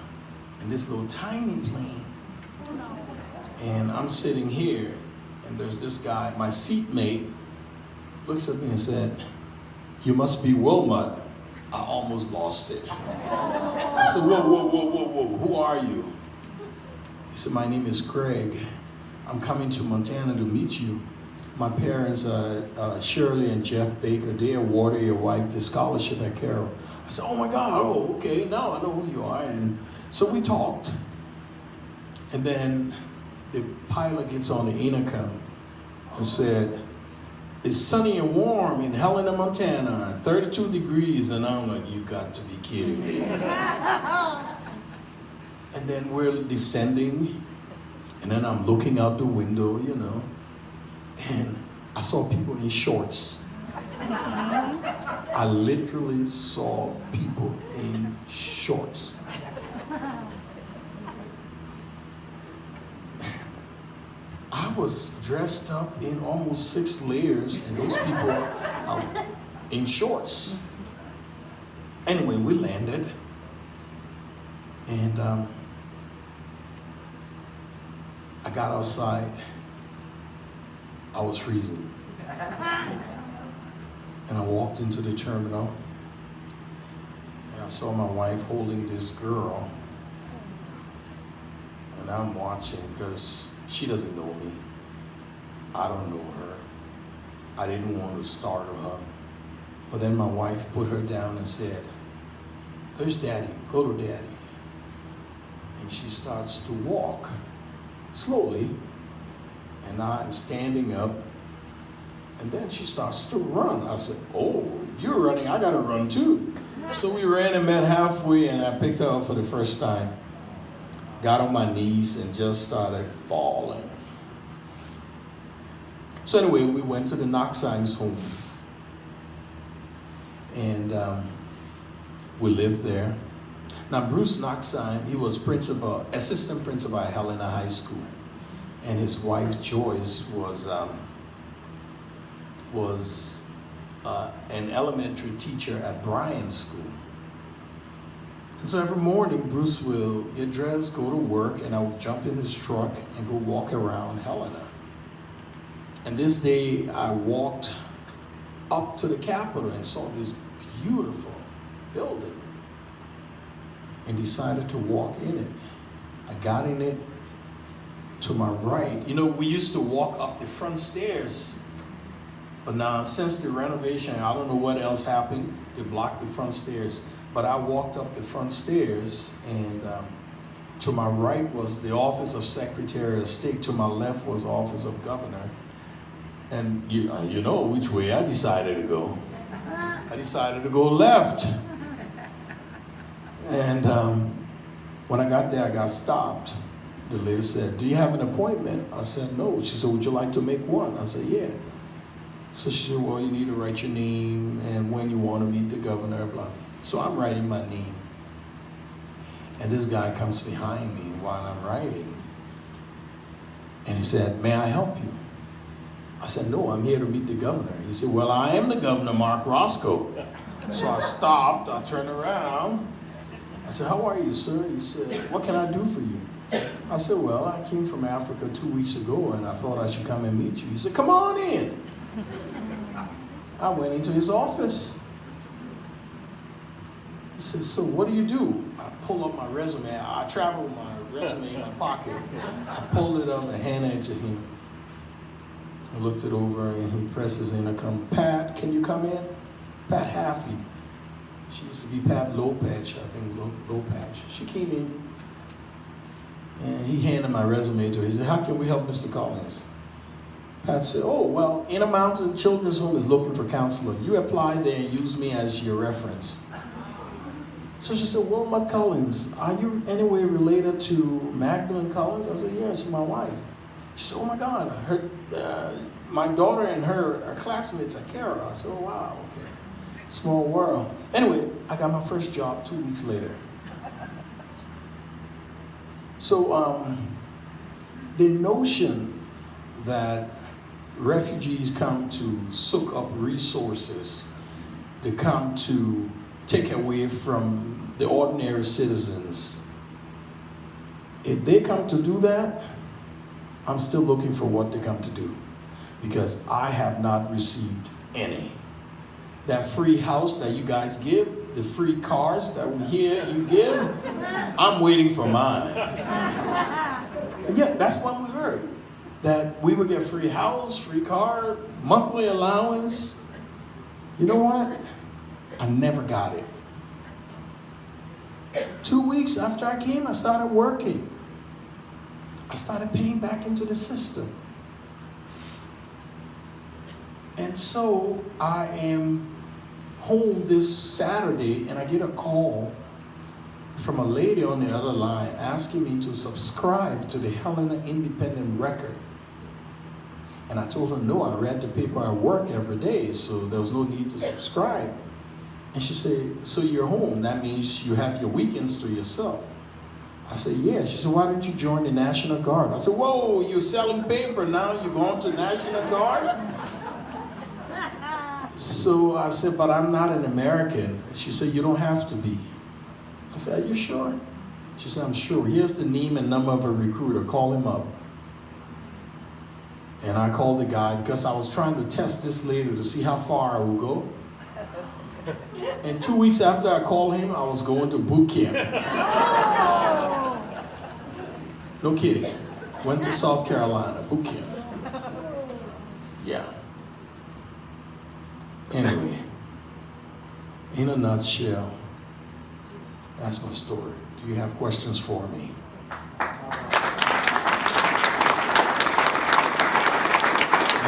And this little tiny plane. And I'm sitting here, and there's this guy, my seatmate, looks at me and said, "You must be Wilmot." I almost lost it. I said, whoa, who are you? He said, "My name is Craig. I'm coming to Montana to meet you. My parents, Shirley and Jeff Baker, they awarded your wife the scholarship at Carroll." I said, "Oh my God, oh, okay, now I know who you are." And so we talked. And then the pilot gets on the intercom and said, "It's sunny and warm in Helena, Montana, 32 degrees. And I'm like, you got to be kidding me. And then we're descending, and then I'm looking out the window, you know, and I saw people in shorts. I literally saw people in shorts. I was dressed up in almost 6 layers, and those people are in shorts. Anyway, we landed, and I got outside. I was freezing. And I walked into the terminal, and I saw my wife holding this girl, and I'm watching because she doesn't know me. I don't know her. I didn't want to startle her. But then my wife put her down and said, "There's Daddy, go to Daddy." And she starts to walk slowly, and I'm standing up, and then she starts to run. I said, "Oh, if you're running, I gotta run too." So we ran and met halfway, and I picked her up for the first time. Got on my knees and just started bawling. So anyway, we went to the Knoxines home. And we lived there. Now Bruce Knoxine, he was assistant principal at Helena High School. And his wife Joyce was an elementary teacher at Bryan School. And so every morning, Bruce will get dressed, go to work, and I would jump in his truck and go walk around Helena. And this day, I walked up to the Capitol and saw this beautiful building and decided to walk in it. I got in it. To my right, you know, we used to walk up the front stairs, but now since the renovation, I don't know what else happened, they blocked the front stairs. But I walked up the front stairs, and to my right was the office of Secretary of State. To my left was the office of Governor. And you know which way I decided to go. I decided to go left. And when I got there, I got stopped. The lady said, "Do you have an appointment?" I said, "No." She said, "Would you like to make one?" I said, "Yeah." So she said, "Well, you need to write your name and when you want to meet the governor, blah." So I'm writing my name. And this guy comes behind me while I'm writing. And he said, "May I help you?" I said, "No, I'm here to meet the governor." He said, "Well, I am the governor, Mark Roscoe." So I stopped, I turned around. I said, how are you, sir? He said, what can I do for you? I said, well, I came from Africa 2 weeks ago and I thought I should come and meet you. He said, come on in. I went into his office. He said, so what do you do? I pull up my resume. I travel with my resume in my pocket. I pulled it up and handed it to him. I looked it over and he presses in. I come, Pat, can you come in? Pat Haffey. She used to be Pat Lopatch, I think, Lopatch. She came in and he handed my resume to her. He said, how can we help Mr. Collins? Pat said, oh, well, Intermountain Children's Home is looking for counselor. You apply there and use me as your reference. So she said, Wilmot Collins, are you anyway related to Magdalene Collins? I said, yeah, she's my wife. She said, oh my God, my daughter and her are classmates at Kara. I said, oh wow, okay. Small world. Anyway, I got my first job 2 weeks later. So the notion that refugees come to soak up resources, they come to take away from the ordinary citizens. If they come to do that, I'm still looking for what they come to do, because I have not received any. That free house that you guys give, the free cars that we hear you give, I'm waiting for mine. Yeah, that's what we heard. That we would get free house, free car, monthly allowance. You know what? I never got it. 2 weeks after I came, I started working. I started paying back into the system. And so I am home this Saturday and I get a call from a lady on the other line asking me to subscribe to the Helena Independent Record. And I told her, no, I read the paper at work every day, so there was no need to subscribe. And she said, so you're home, that means you have your weekends to yourself. I said, yeah. She said, why don't you join the National Guard? I said, whoa, you're selling paper now, you're going to National Guard? So I said, but I'm not an American. She said, you don't have to be. I said, are you sure? She said, I'm sure. Here's the name and number of a recruiter, call him up. And I called the guy because I was trying to test this lady to see how far I would go. And 2 weeks after I called him, I was going to boot camp. No kidding. Went to South Carolina, boot camp. Yeah. Anyway, in a nutshell, that's my story. Do you have questions for me?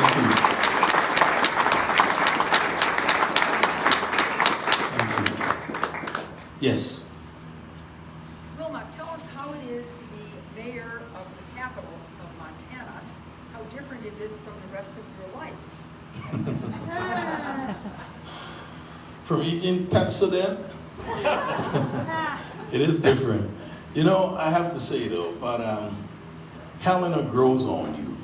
Thank you. Thank you. Yes. Wilmot, tell us how it is to be mayor of the capital of Montana. How different is it from the rest of your life? From eating Pepsodent? It is different. You know, I have to say though, but Helena grows on you.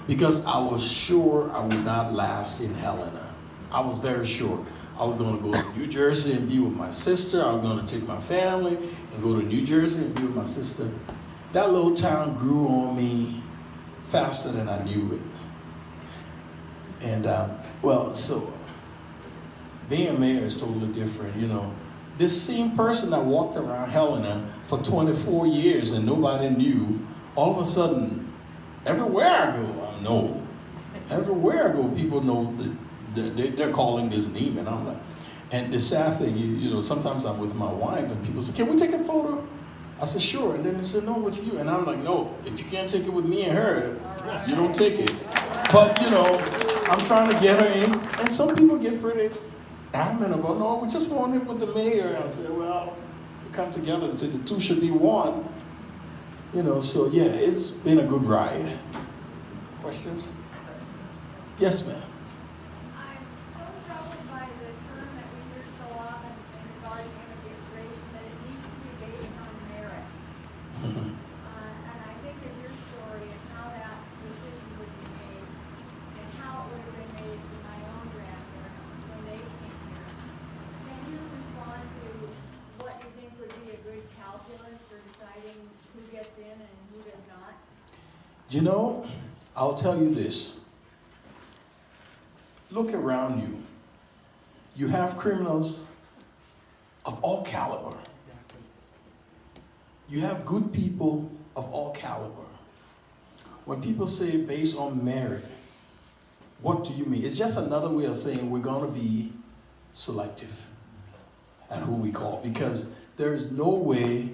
Because I was sure I would not last in Helena. I was very sure. I was going to go to New Jersey and be with my sister. I was going to take my family and go to New Jersey and be with my sister. That little town grew on me faster than I knew it. And well, so being a mayor is totally different, you know. This same person that walked around Helena for 24 years and nobody knew, all of a sudden, everywhere I go, I'm known. Everywhere I go, people know that they're calling this name, and I'm like, and the sad thing, you know, sometimes I'm with my wife and people say, can we take a photo? I said, sure, and then they said, no, with you. And I'm like, no, if you can't take it with me and her, you don't take it. But, you know, I'm trying to get her in, and some people get pretty adamant about, no, we just want it with the mayor. I said, well, we come together and say the two should be one. You know, so yeah, it's been a good ride. Questions? Yes, ma'am. I'm so troubled by the term that we hear so often regarding immigration that it needs to be based on merit. Mm-hmm. And I think of your story and how that decision would be made and how it would have been made for my own grandparents when they came here. You know, I'll tell you this. Look around you. You have criminals of all caliber. You have good people of all caliber. When people say based on merit, what do you mean? It's just another way of saying we're going to be selective at who we call. Because there is no way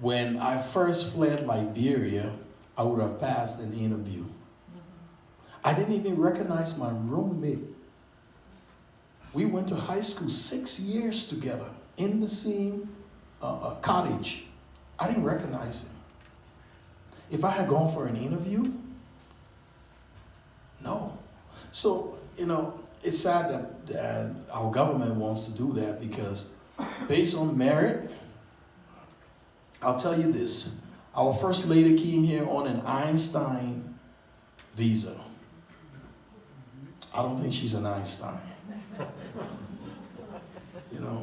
when I first fled Liberia, I would have passed an interview. I didn't even recognize my roommate. We went to high school 6 years together in the same cottage. I didn't recognize him. If I had gone for an interview, no. So, you know, it's sad that our government wants to do that because based on merit, I'll tell you this. Our first lady came here on an Einstein visa. I don't think she's an Einstein.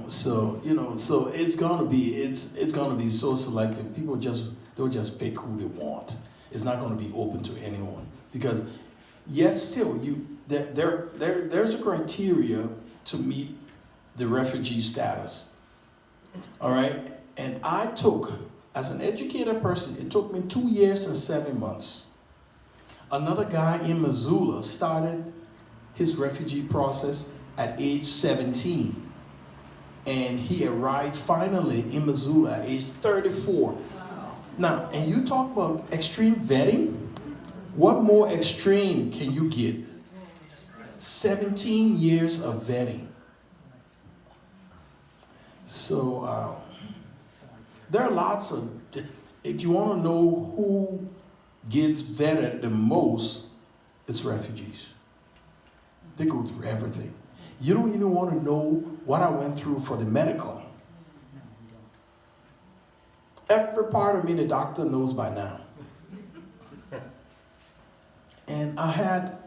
So it's gonna be so selective. People they'll just pick who they want. It's not gonna be open to anyone because yet still there's a criteria to meet the refugee status. All right, and I took, as an educated person, it took me 2 years and 7 months. Another guy in Missoula started his refugee process at age 17. And he arrived finally in Missoula at age 34. Wow. Now, and you talk about extreme vetting. What more extreme can you get? 17 years of vetting. So there are lots of, if you want to know who gets vetted the most, it's refugees. They go through everything. You don't even want to know what I went through for the medical. Every part of me, the doctor knows by now. And I had,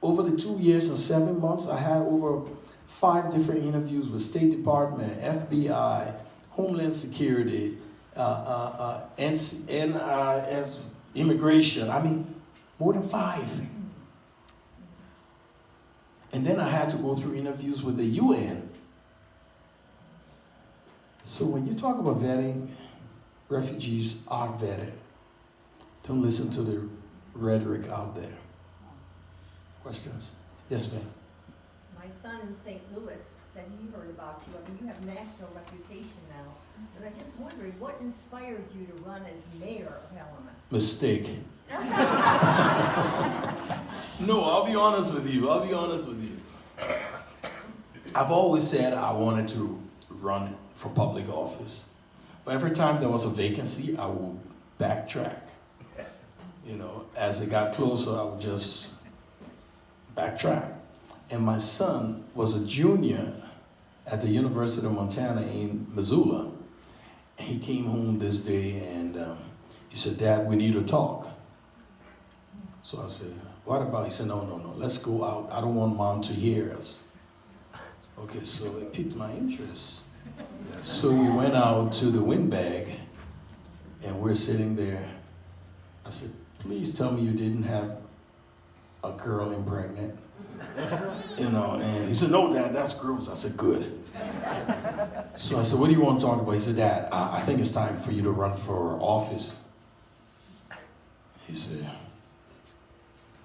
over the 2 years and 7 months, I had over 5 different interviews with State Department, FBI, Homeland Security, NIS, Immigration. I mean, more than 5. And then I had to go through interviews with the UN. So when you talk about vetting, refugees are vetted. Don't listen to the rhetoric out there. Questions? Yes, ma'am. My son in St. Louis said he heard about you. I mean, you have national reputation now. And I just wondered, what inspired you to run as mayor of Helena? Mistake. No, I'll be honest with you. I've always said I wanted to run for public office. But every time there was a vacancy, I would backtrack. You know, as it got closer, I would just backtrack. And my son was a junior at the University of Montana in Missoula. And he came home this day and he said, "Dad, we need to talk." So I said, "What about?" He said, no, let's go out. I don't want Mom to hear us. Okay, so it piqued my interest. So we went out to the windbag, and we're sitting there. I said, "Please tell me you didn't have a girl impregnant." And he said, "No, Dad, that's gross." I said, "Good." So I said, "What do you want to talk about?" He said, "Dad, I think it's time for you to run for office." He said,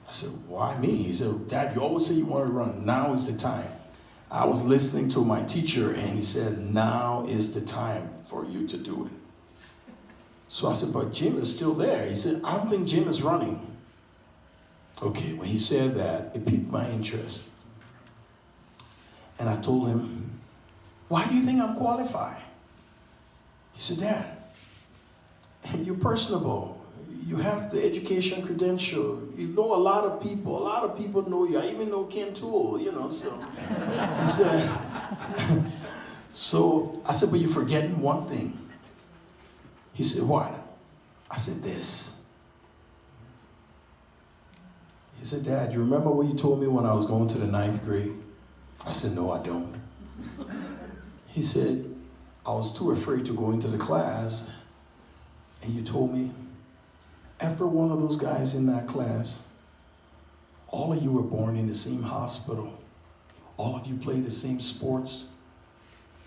I said, "Why me?" He said, "Dad, you always say you want to run. Now is the time." I was listening to my teacher, and he said, "Now is the time for you to do it." So I said, "But Jim is still there." He said, "I don't think Jim is running." Okay, when he said that, it piqued my interest. And I told him, "Why do you think I'm qualified?" He said, "Dad, you're personable. You have the education credential. You know a lot of people. A lot of people know you. I even know Ken Toole, so. He said, so I said, "But you're forgetting one thing." He said, "What?" I said, "This." He said, "Dad, you remember what you told me when I was going to the 9th grade? I said, "No, I don't." He said, "I was too afraid to go into the class, and you told me Every one of those guys in that class, all of you were born in the same hospital. All of you play the same sports.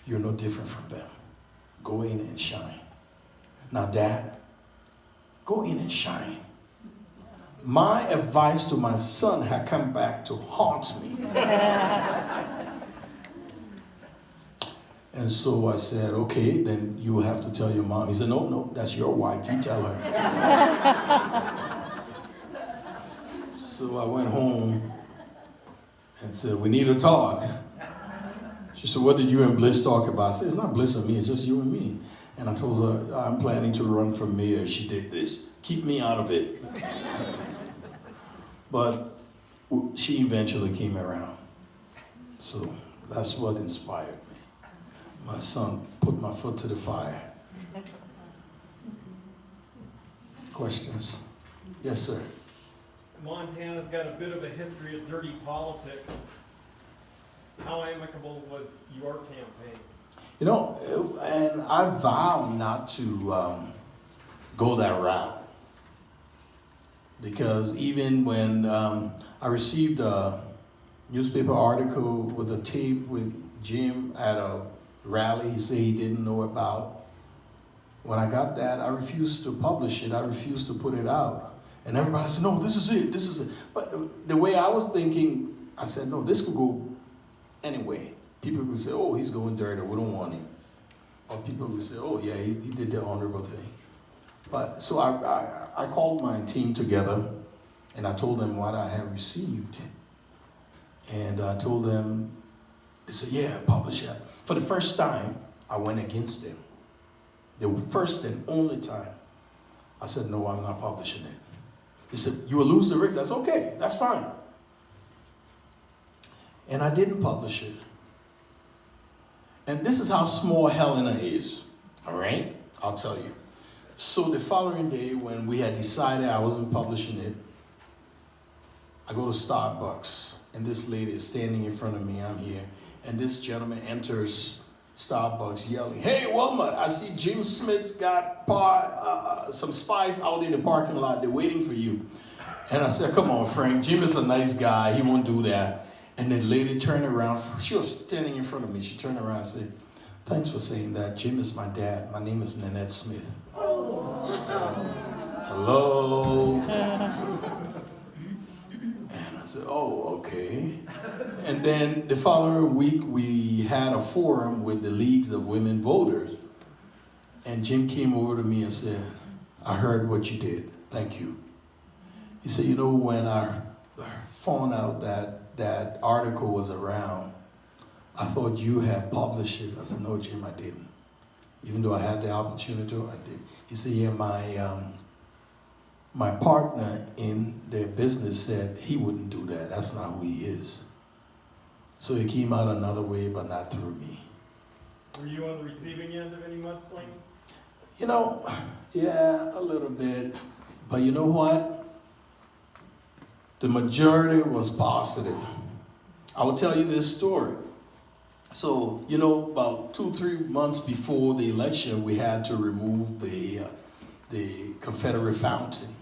You're no different from them. Go in and shine. Now, Dad, go in and shine. My advice to my son had come back to haunt me. And so I said, okay, then you will have to tell your mom. He said, no, that's your wife. You tell her. So I went home and said, we need to talk. She said, what did you and Bliss talk about? I said, it's not Bliss and me, it's just you and me. And I told her, I'm planning to run for mayor. She did this. Keep me out of it. But she eventually came around. So that's what inspired me. My son put my foot to the fire. Questions? Yes, sir. Montana's got a bit of a history of dirty politics. How amicable was your campaign? You know, and I vow not to go that route. Because even when I received a newspaper article with a tape with Jim at a rally he said he didn't know about, when I got that, I refused to publish it. I refused to put it out. And everybody said, no, this is it, this is it. But the way I was thinking, I said, no, this could go anyway. People would say, oh, he's going dirty, we don't want him. Or people would say, oh, yeah, he did the honorable thing. But so I called my team together, and I told them what I had received. And I told them, they said, yeah, publish it. For the first time, I went against them. The first and only time. I said, no, I'm not publishing it. They said, you will lose the race. That's okay, that's fine. And I didn't publish it. And this is how small Helena is, all right? I'll tell you. So the following day, when we had decided I wasn't publishing it, I go to Starbucks, and this lady is standing in front of me, I'm here, and this gentleman enters Starbucks yelling, hey, Wilmot, I see Jim Smith's got some spice out in the parking lot, they're waiting for you. And I said, come on, Frank, Jim is a nice guy, he won't do that. And the lady turned around, she was standing in front of me, she turned around and said, thanks for saying that, Jim is my dad, my name is Nanette Smith. Hello? And I said, oh, okay. And then the following week, we had a forum with the leagues of women voters. And Jim came over to me and said, I heard what you did. Thank you. He said, you know, when I found out that article was around, I thought you had published it. I said, no, Jim, I didn't. Even though I had the opportunity to, I did. He said, yeah, my partner in their business said he wouldn't do that. That's not who he is. So he came out another way, but not through me. Were you on the receiving end of any mudslinging? You know, yeah, a little bit. But you know what? The majority was positive. I will tell you this story. So, you know, about 2-3 months before the election, we had to remove the Confederate fountain.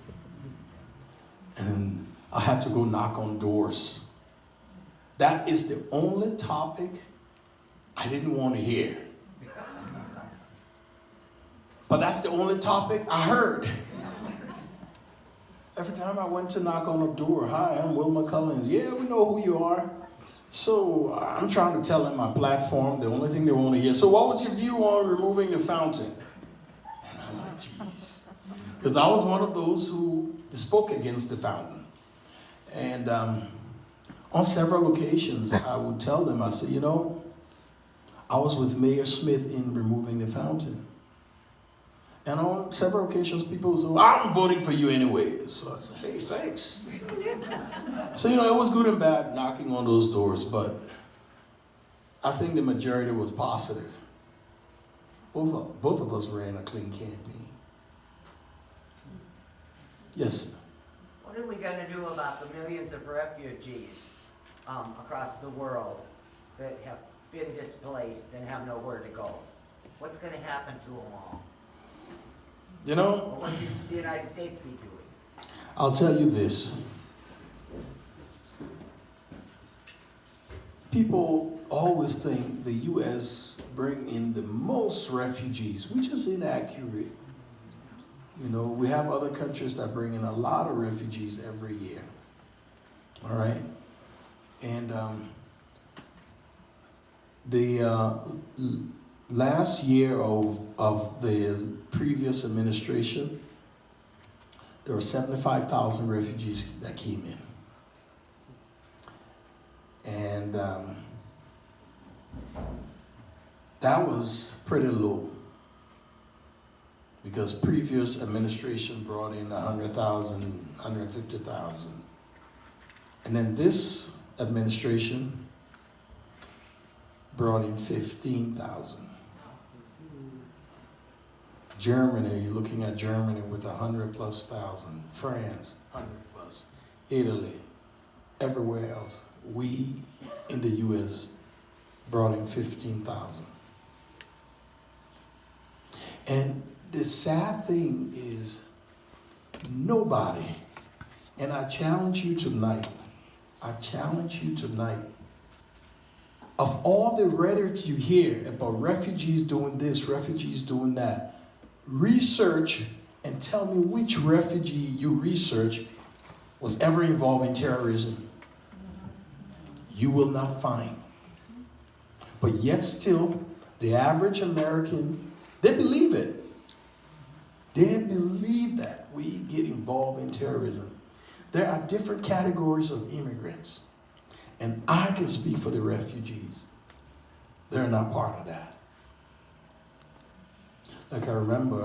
And I had to go knock on doors. That is the only topic I didn't want to hear. But that's the only topic I heard. Every time I went to knock on a door, hi, I'm Wilmot Collins. Yeah, we know who you are. So I'm trying to tell them my platform, the only thing they want to hear. So what was your view on removing the fountain? And I'm like, geez. Because I was one of those who spoke against the fountain. And on several occasions, I would tell them, I said, you know, I was with Mayor Smith in removing the fountain. And on several occasions, people would say, well, I'm voting for you anyway. So I said, hey, thanks. So, you know, it was good and bad knocking on those doors, but I think the majority was positive. Both of us ran a clean campaign. Yes, sir. What are we going to do about the millions of refugees across the world that have been displaced and have nowhere to go? What's going to happen to them all? You know, What should the United States be doing? I'll tell you this. People always think the U.S. bring in the most refugees, which is inaccurate. You know, we have other countries that bring in a lot of refugees every year. All right? And the last year of the previous administration, there were 75,000 refugees that came in. And that was pretty low because previous administration brought in 100,000, 150,000. And then this administration brought in 15,000. Germany, you're looking at Germany with 100,000+. France, 100+. Italy, everywhere else. We in the U.S. brought in 15,000. And the sad thing is nobody, and I challenge you tonight, of all the rhetoric you hear about refugees doing this, refugees doing that, research and tell me which refugee you research was ever involved in terrorism. You will not find. But yet still, the average American, they believe it. They believe that we get involved in terrorism. There are different categories of immigrants. And I can speak for the refugees. They're not part of that. Like I remember,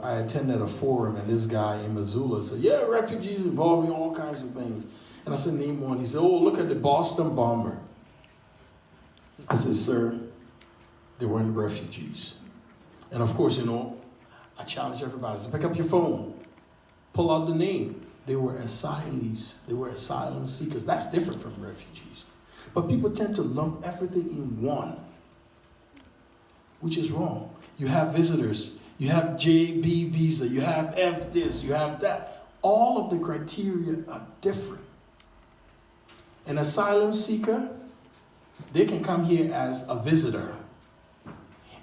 I attended a forum and this guy in Missoula said, yeah, refugees involved in all kinds of things. And I said, name one. He said, oh, look at the Boston bomber. I said, sir, they weren't refugees. And of course, you know, I challenge everybody. I said, pick up your phone. Pull out the name. They were asylees. They were asylum seekers. That's different from refugees. But people tend to lump everything in one, which is wrong. You have visitors. You have JB visa. You have F this. You have that. All of the criteria are different. An asylum seeker, they can come here as a visitor.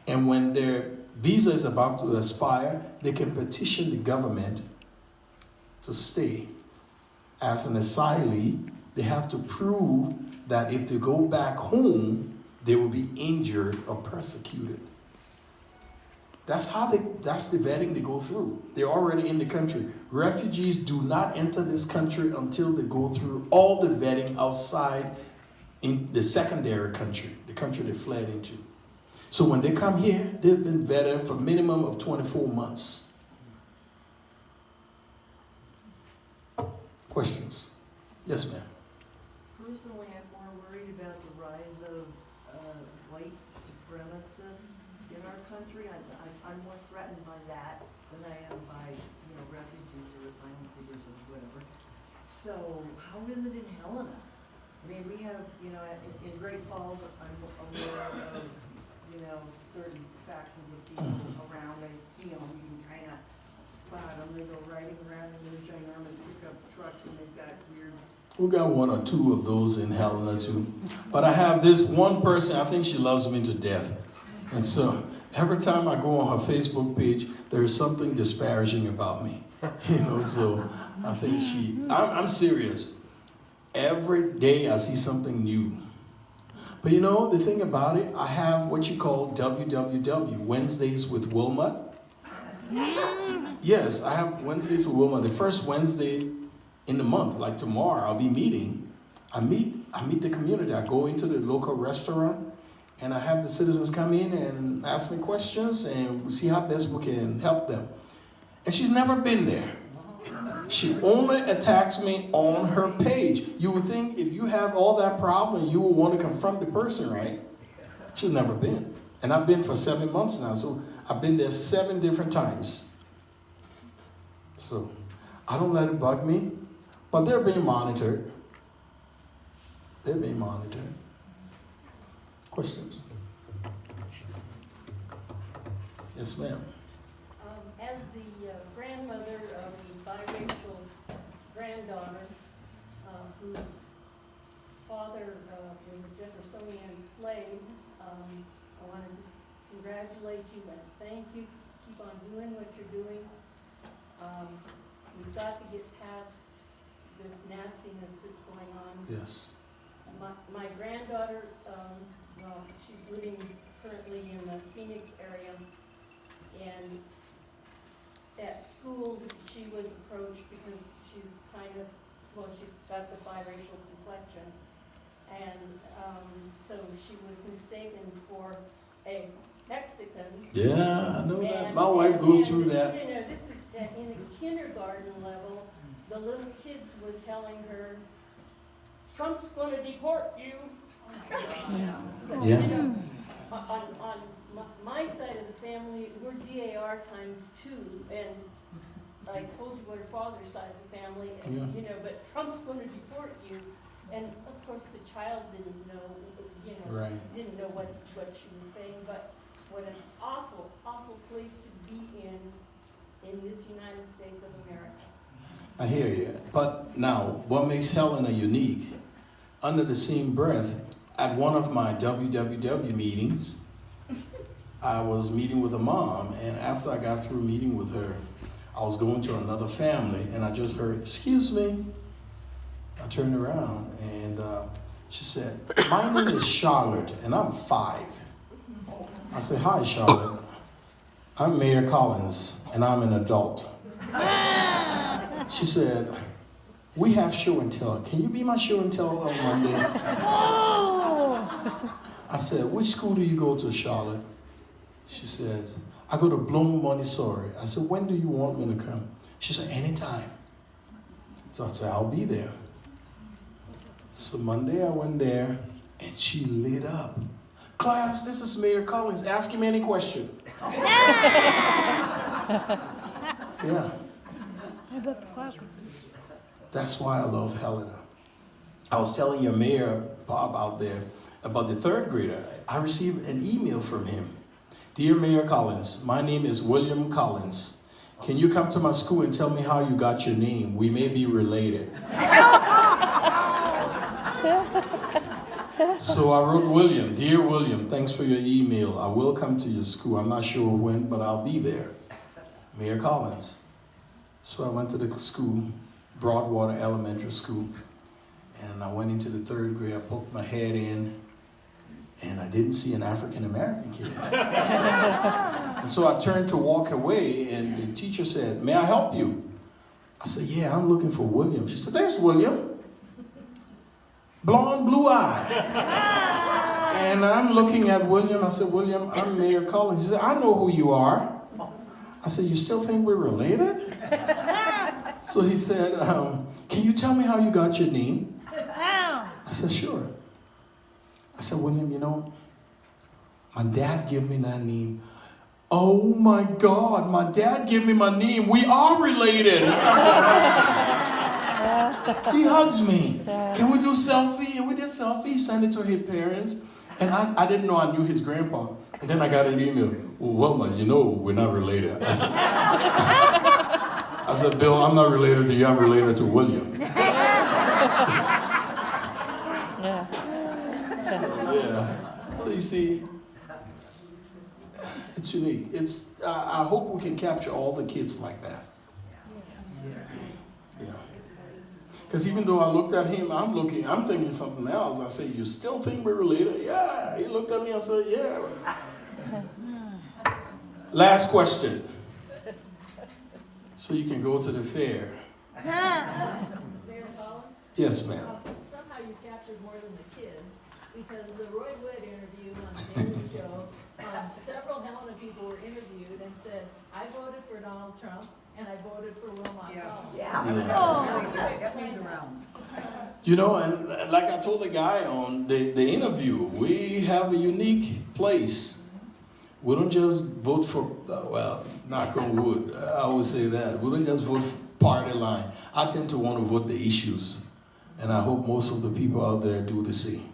And when their visa is about to expire, they can petition the government to stay. As an asylee, they have to prove that if they go back home, they will be injured or persecuted. That's the vetting they go through. They're already in the country. Refugees do not enter this country until they go through all the vetting outside in the secondary country, the country they fled into. So when they come here, they've been vetted for a minimum of 24 months. Questions? Yes, ma'am. Personally, I'm more worried about the rise of white supremacists in our country. I'm more threatened by that than I am by, refugees or asylum seekers or whatever. So how is it in Helena? I mean, we have, in Great Falls, I'm aware of, certain factions of people around. I see them, you can kind of spot them. They go riding around in their ginormous pickup trucks and they've got weird. We got one or two of those in Helena too. But I have this one person, I think she loves me to death. And so every time I go on her Facebook page, there's something disparaging about me. So I think I'm serious. Every day I see something new. But the thing about it, I have what you call WWW, Wednesdays with Wilmot. Yes, I have Wednesdays with Wilmot. The first Wednesday in the month, like tomorrow, I'll be meeting. I meet the community. I go into the local restaurant and I have the citizens come in and ask me questions and we see how best we can help them. And she's never been there. She only attacks me on her page. You would think if you have all that problem, you would want to confront the person, right? She's never been. And I've been for 7 months now, so I've been there 7 different times. So I don't let it bug me, but they're being monitored. They're being monitored. Questions? Yes, ma'am. As the grandmother of the biracial granddaughter, whose father was a Jeffersonian slave. I want to just congratulate you and thank you. Keep on doing what you're doing. We've got to get past this nastiness that's going on. Yes. My granddaughter, well, she's living currently in the Phoenix area, and at school, she was approached because she's kind of, well, she's got the biracial complexion, and so she was mistaken for a Mexican. Yeah, I know that. And- My wife goes through and, that. You know, this is in the kindergarten level. The little kids were telling her, "Trump's going to deport you." So, Yeah. you know, on my side of the family, we're DAR ×2, and I told you what her father's side of the family, and, Yeah. you know, but Trump's going to deport you. And of course, the child didn't know, you know, Right. didn't know what she was saying, but what an awful, awful place to be in this United States of America. I hear you. But now, what makes Helena unique? Under the same breath, at one of my WWW meetings, I was meeting with a mom, and after I got through meeting with her, I was going to another family, and I just heard, "Excuse me." I turned around, and she said, "My name is Charlotte, and I'm 5. I said, "Hi, Charlotte. I'm Mayor Collins, and I'm an adult." She said, "We have show and tell. Can you be my show and tell on Monday?" I said, "Which school do you go to, Charlotte?" She says, "I go to Bloom Montessori." I said, "When do you want me to come?" She said, "Anytime." So I said, "I'll be there." So Monday I went there, and she lit up. "Class, this is Mayor Collins. Ask him any question." Yeah. I bet the class was. That's why I love Helena. I was telling your mayor, Bob, out there about the 3rd grader. I received an email from him. "Dear Mayor Collins, my name is William Collins. Can you come to my school and tell me how you got your name? We may be related." So I wrote William, "Dear William, thanks for your email. I will come to your school. I'm not sure when, but I'll be there. Mayor Collins." So I went to the school, Broadwater Elementary School, and I went into the 3rd grade. I poked my head in, and I didn't see an African American kid. And so I turned to walk away, and the teacher said, "May I help you?" I said, "Yeah, I'm looking for William." She said, "There's William. Blonde, blue eye." And I'm looking at William. I said, "William, I'm Mayor Collins." He said, "I know who you are." I said, "You still think we're related?" So he said, "Can you tell me how you got your name?" I said, "Sure." I said, "William, you know, my dad gave me that name." "Oh my God, my dad gave me my name. We are related." He hugs me. "Can we do selfie?" And we did selfie, sent it to his parents. And I didn't know I knew his grandpa. And then I got an email. "Well, Wilma, you know we're not related." I said, "Bill, I'm not related to you. I'm related to William." So you see, it's unique. I hope we can capture all the kids like that. Yeah. Because even though I looked at him, I'm thinking something else. I said, "You still think we're related?" "Yeah." He looked at me and said, "Yeah." Last question. So you can go to the fair. Mayor Collins? Yes, ma'am. Somehow you captured more than the kids, because the Roy Wood interview on the Daily Show, several Helena people were interviewed and said, "I voted for Donald Trump, and I voted for Wilmot Collins." Yeah. That made the rounds. You know, and like I told the guy on the interview, we have a unique place. We don't just vote for, well, knock on wood, I always say that. We don't just vote for party line. I tend to want to vote the issues. And I hope most of the people out there do the same.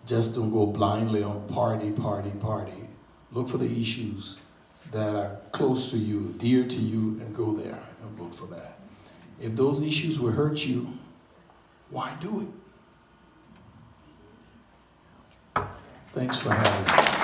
Just don't go blindly on party. Look for the issues that are close to you, dear to you, and go there and vote for that. If those issues will hurt you, why do it? Thanks for having me.